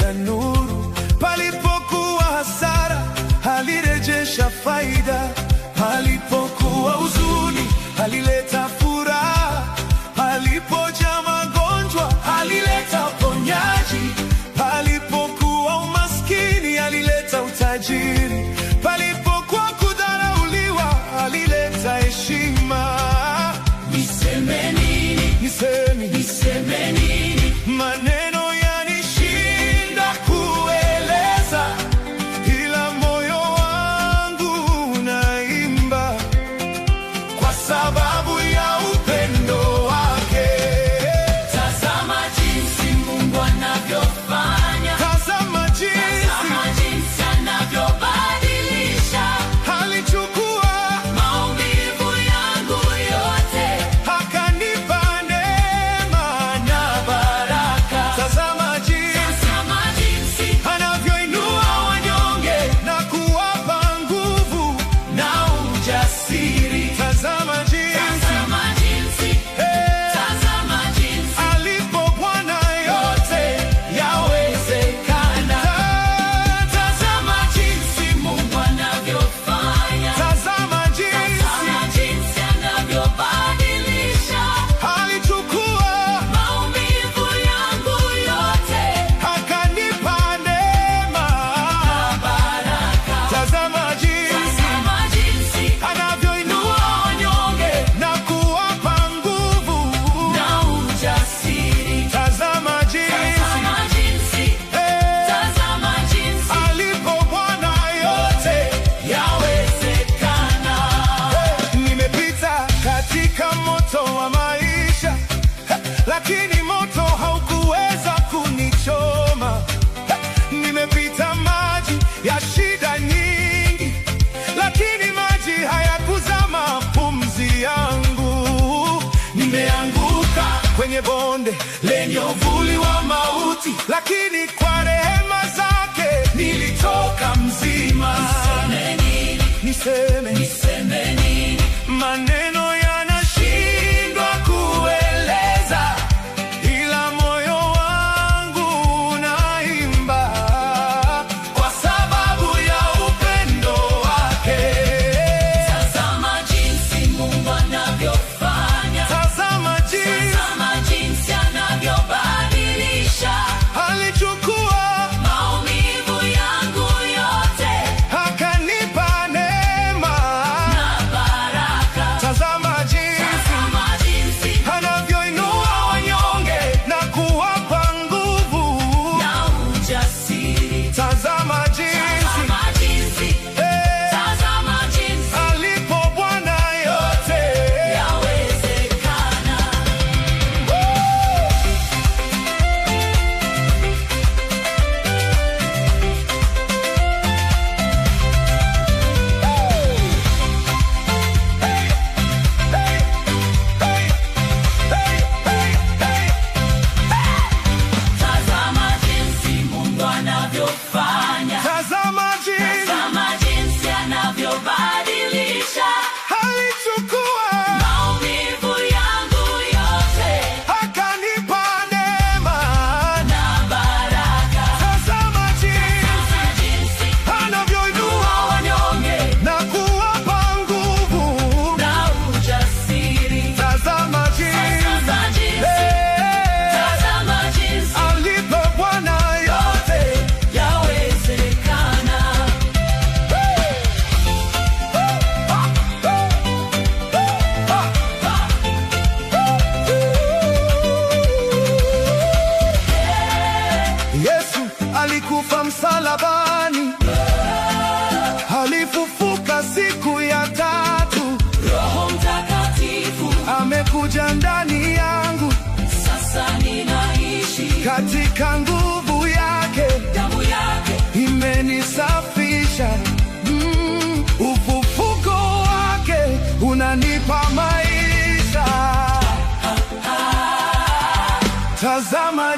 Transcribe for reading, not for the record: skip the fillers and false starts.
alileta nuru, palipokuwa hasara alirejesha faida, palipokuwa huzuni alileta furaha, palipojaa magonjwa alileta uponyaji, palipokuwa umaskini alileta utajiri, palipokuwa kudharauliwa alileta heshima. Niseme nini? Niseme nini? Maneno yanishinda kueleza, ila moyo wangu unaimba kwa sababu ya upendo wake. Tazama jinsi Mungu anavyofanya, tazama jinsi anavyobadilisha. Alichukua maumivu yangu yote, akanipa neema na baraka. Tazama jinsi anavyoinua wanyonge na kuwapa nguvu na ujasiri. Tazama jinsi alipo Bwana yote yawezekana. Tazama jinsi Mungu anavyofanya, tazama jinsi anavyobadilisha. Alichukua maumivu yangu yote, akanipa neema na baraka. Tazama jinsi anavyoinua wanyonge na kuwapa nguvu na ujasiri. Tazama jinsi alipo Bwana yote yawezekana. Nimepita katika moto wa maisha, lakini moto haukuweza kunichoma. Nimepita maji ya shida nyingi, lakini maji hayakuzama pumzi yangu. Nimeanguka kwenye bonde lenye uvuli wa mauti, lakini kwa rehema zake nilitoka mzima. Niseme nini? Maneno yanashindwa kueleza, ila moyo wangu unaimba kwa sababu ya upendo wake. Tazama jinsi Mungu anavyofanya, tazama jinsi anavyobadilisha. Alichukua maumivu yangu yote, akanipa neema na baraka. Tazama jinsi anavyoinua wanyonge na kuwapa nguvu na ujasiri. Tazama jinsi alipo Bwana yote yawezekana. Tazama jinsi Mungu anavyofanya, tazama jinsi anavyobadilisha. Alichukua maumivu yangu yote, akanipa neema na baraka. Tazama jinsi anavyoinua wanyonge na kuwapa nguvu na ujasiri. Tazama jinsi alipo Bwana yote yawezekana. Yesu alikufa msalabani, alifufuka siku ya tatu. Roho Mtakatifu amekuja ndani yangu, sasa ninaishi katika nguvu yake. Damu yake imenisafisha, ufufuko wake unanipa maisha. Tazama